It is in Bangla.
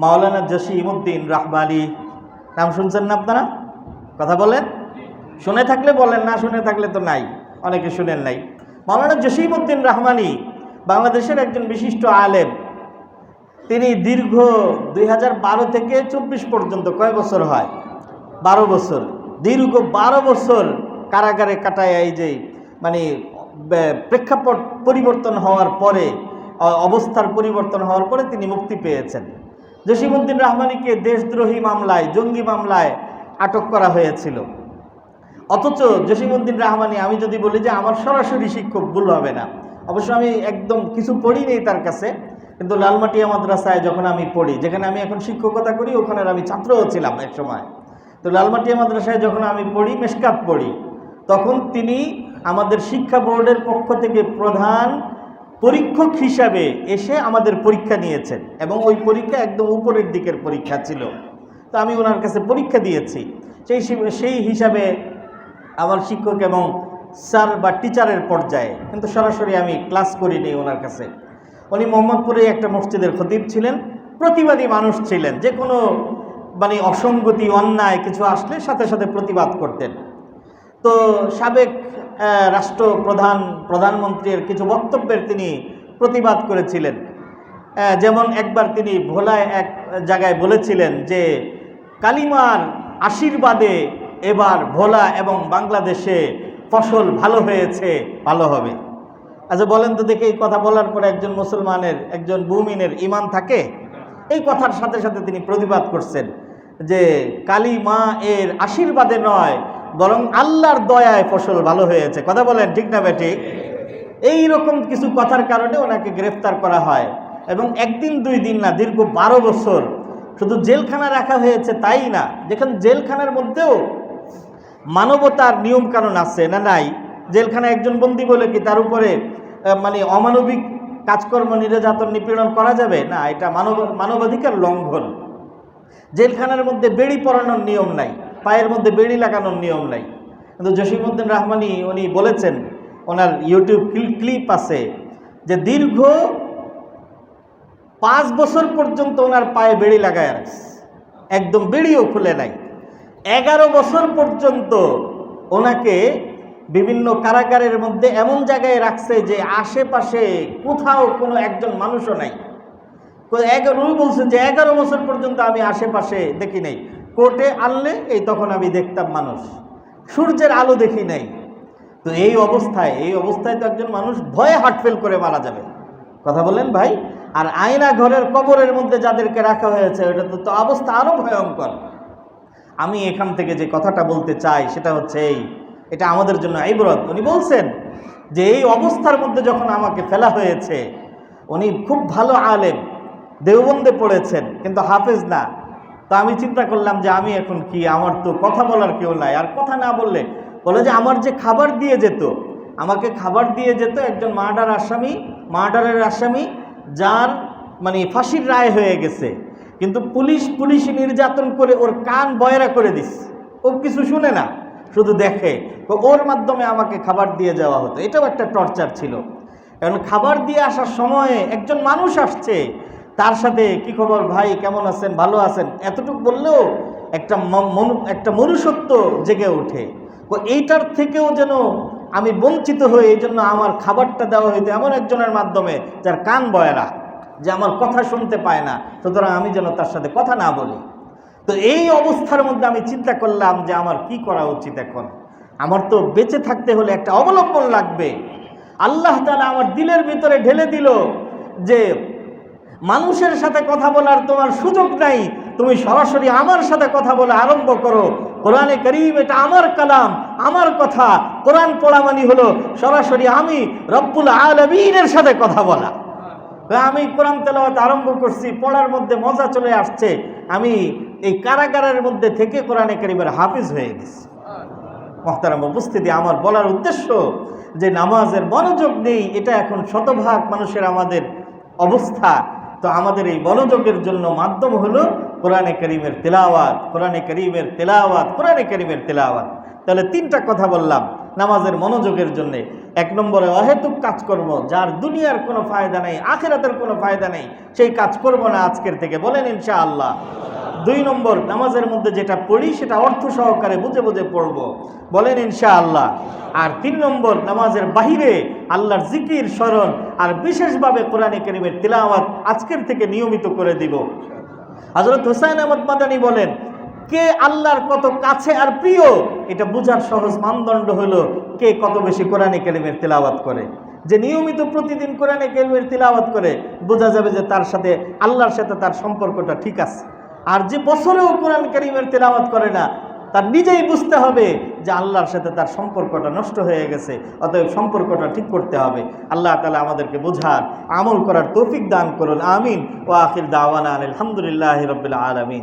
মাওলানা জসিমউদ্দিন রাহবানী নাম শুনছেন না আপনারা? কথা বলেন, শুনে থাকলে বলেন, না শুনে থাকলে তো নাই, অনেকে শুনেন নাই। মাওলানা জসিমউদ্দিন রাহবানী বাংলাদেশের একজন বিশিষ্ট আলেম। তিনি দীর্ঘ 2012 থেকে 24 পর্যন্ত কয় বছর হয়? 12 বছর। দীর্ঘ 12 বছর কারাগারে কাটায়। এই যে মানে প্রেক্ষাপট পরিবর্তন হওয়ার পরে, অবস্থার পরিবর্তন হওয়ার পরে তিনি মুক্তি পেয়েছেন। জসিমউদ্দিন রাহবানীকে দেশদ্রোহী মামলায়, জঙ্গি মামলায় আটক করা হয়েছিল। অথচ জসিমউদ্দিন রাহবানী, আমি যদি বলি যে আমার সরাসরি শিক্ষক ভুল হবে না। অবশ্য আমি একদম কিছু পড়ি নেই তার কাছে, কিন্তু লালমাটিয়া মাদ্রাসায় যখন আমি পড়ি, যেখানে আমি এখন শিক্ষকতা করি, ওখানে আমি ছাত্রও ছিলাম এক সময়। তো লালমাটিয়া মাদ্রাসায় যখন আমি পড়ি, মেশকাত পড়ি, তখন তিনি আমাদের শিক্ষা বোর্ডের পক্ষ থেকে প্রধান পরীক্ষক হিসাবে এসে আমাদের পরীক্ষা নিয়েছেন, এবং ওই পরীক্ষা একদম উপরের দিকের পরীক্ষা ছিল। তো আমি ওনার কাছে পরীক্ষা দিয়েছি। সেই হিসাবে আমার শিক্ষক এবং স্যার বা টিচারের পর্যায়ে, কিন্তু সরাসরি আমি ক্লাস করিনি ওনার কাছে। উনি মোহাম্মদপুরে একটা মসজিদের খতিব ছিলেন, প্রতিবাদী মানুষ ছিলেন। যে কোনো মানে অসঙ্গতি, অন্যায় কিছু আসলে সাথে সাথে প্রতিবাদ করতেন। তো সাবেক প্রধানমন্ত্রীর কিছু বক্তব্যের তিনি প্রতিবাদ করেছিলেন। যেমন একবার তিনি ভোলায় এক জায়গায় বলেছিলেন যে কালিমার আশীর্বাদে এবার ভোলা এবং বাংলাদেশে ফসল ভালো হয়েছে, ভালো হবে। আচ্ছা বলেন তো দেখি, এই কথা বলার পরে একজন মুসলমানের, একজন মুমিনের ঈমান থাকে? এই কথার সাথে সাথে তিনি প্রতিবাদ করছেন যে কালিমা এর আশীর্বাদে নয়, বরং আল্লাহর দয়ায় ফসল ভালো হয়েছে। কথা বলেন, ঠিক না বেঠিক? এইরকম কিছু কথার কারণে ওনাকে গ্রেফতার করা হয়, এবং একদিন দুই দিন না, দীর্ঘ 12 বছর শুধু জেলখানা রাখা হয়েছে তাই না, যেখানে জেলখানার মধ্যেও মানবতার নিয়ম কানুন আছে না নাই? জেলখানায় একজন বন্দী বলে কি তার উপরে মানে অমানবিক কাজকর্ম, নির্যাতন, নিপীড়ন করা যাবে না? এটা মানবাধিকার লঙ্ঘন। জেলখানার মধ্যে বেড়ি পরানোর নিয়ম নাই, পায়ের মধ্যে বেড়ি লাগানোর নিয়ম নাই। কিন্তু জসিমউদ্দিন রাহবানী উনি বলেছেন, ওনার ইউটিউব ক্লিপ আছে, যে দীর্ঘ 5 বছর পর্যন্ত ওনার পায়ে বেড়ি লাগায় রাখছে, একদম বেড়িও খুলে নাই। 11 বছর পর্যন্ত ওনাকে বিভিন্ন কারাগারের মধ্যে এমন জায়গায় রাখছে যে আশেপাশে কোথাও কোনো একজন মানুষও নাই। উনি বলছেন যে 11 বছর পর্যন্ত আমি আশেপাশে দেখি নাই। কোর্টে আনলে এই তখন আমি দেখতাম মানুষ, সূর্যের আলো দেখি নাই। তো এই অবস্থায় তো একজন মানুষ ভয়ে হার্টফেল করে মারা যাবে। কথা বলেন ভাই। আর আয়না ঘরের কবরের মধ্যে যাদেরকে রাখা হয়েছে, ওটা তো অবস্থা আরো ভয়ঙ্কর। আমি এখান থেকে যে কথাটা বলতে চাই সেটা হচ্ছে এটা আমাদের জন্য ইবরত। উনি বলছেন যে এই অবস্থার মধ্যে যখন আমাকে ফেলা হয়েছে, উনি খুব ভালো আলেম, দেওবন্দে পড়েছেন, কিন্তু হাফেজ না। তো আমি চিন্তা করলাম যে আমি এখন কি, আমার তো কথা বলার কেউ নাই, আর কথা না বললে বলে যে আমার যে খাবার দিয়ে যেত, আমাকে খাবার দিয়ে যেত একজন মার্ডারের আসামি, যার মানে ফাঁসির রায় হয়ে গেছে, কিন্তু পুলিশ নির্যাতন করে ওর কান বয়রা করে দিস, ও কিছু শুনে না, শুধু দেখে। তো ওর মাধ্যমে আমাকে খাবার দিয়ে যাওয়া হতো। এটাও একটা টর্চার ছিল। কারণ খাবার দিয়ে আসার সময়ে একজন মানুষ আসছে, তার সাথে কি খবর ভাই, কেমন আছেন, ভালো আছেন, এতটুকু বললেও একটা মনুষ্যত্ব জেগে ওঠে। তো এইটার থেকেও যেন আমি বঞ্চিত হই, এই জন্য আমার খাবারটা দেওয়া হইতো এমন একজনের মাধ্যমে যার কান বয়রা, যে আমার কথা শুনতে পায় না, সুতরাং আমি যেন তার সাথে কথা না বলি। তো এই অবস্থার মধ্যে আমি চিন্তা করলাম যে আমার কি করা উচিত এখন। আমার তো বেঁচে থাকতে হলে একটা অবলম্বন লাগবে। আল্লাহ তাআলা আমার দিলের ভিতরে ঢেলে দিল যে মানুষের সাথে কথা বলার তোমার সুযোগ নাই, তুমি সরাসরি আমার সাথে কথা বলা আরম্ভ করো। কোরআনে কারীম এটা আমার কালাম, আমার কথা। কোরআন পড়া মানে হলো সরাসরি আমি রব্বুল আলামিনের সাথে কথা বলা। আমি কোরআন তেলাওয়াত আরম্ভ করছি, পড়ার মধ্যে মজা চলে আসছে। আমি এই কারাগারের মধ্যে থেকে কোরআনে কারীমের হাফিজ হয়ে গেছি। মুহতারাম উপস্থিতি, আমার বলার উদ্দেশ্য যে নামাজের মনোযোগ নেই, এটা এখন শতভাগ মানুষের আমাদের অবস্থা। তো আমাদের এই মনোযোগের জন্য মাধ্যম হলো কোরআনে কারীমের তেলাওয়াত, কোরআনে কারীমের তেলাওয়াত, কোরআনে কারীমের তেলাওয়াত। তাহলে 3টা কথা বললাম। নামাজের মনোযোগের জন্য। 1 নম্বরে অহেতুক কাজকর্ম, যার দুনিয়ার কোনো ফায়দা নেই, আখিরাতের কোনো ফায়দা নেই, সেই কাজ করব না আজকের থেকে, বলেন ইনশাআল্লাহ। 2 নম্বর, নামাজের মধ্যে যেটা পড়ি সেটা অর্থ সহকারে বুঝে বুঝে পড়ব, বলেন ইনশাআল্লাহ। আর 3 নম্বর, নামাজের বাহিরে আল্লাহর জিকির, স্মরণ আর বিশেষভাবে কোরআনে কারীমের তিলাওয়াত আজকের থেকে নিয়মিত করে দিব। হযরত হুসাইন আহমদ মাদানী বলেন, কে আল্লাহর কত কাছে আর প্রিয় এটা বোঝার সহজ মানদণ্ড হলো কে কত বেশি কোরআনে কারীমের তিলাওয়াত করে। যে নিয়মিত প্রতিদিন কোরআনে কারীমের তিলাওয়াত করে, বোঝা যাবে যে তার সাথে, আল্লাহর সাথে তার সম্পর্কটা ঠিক আছে। আর যে বছরেও কোরআন কারীমের তিলাওয়াত করে না, তার নিজেই বুঝতে হবে যে আল্লাহর সাথে তার সম্পর্কটা নষ্ট হয়ে গেছে, অতএব সম্পর্কটা ঠিক করতে হবে। আল্লাহ তাআলা আমাদেরকে বোঝার, আমল করার তৌফিক দান করুন, আমিন। ওয়া আখির দাওয়ানা আলহামদুলিল্লাহি রাব্বিল আলামিন।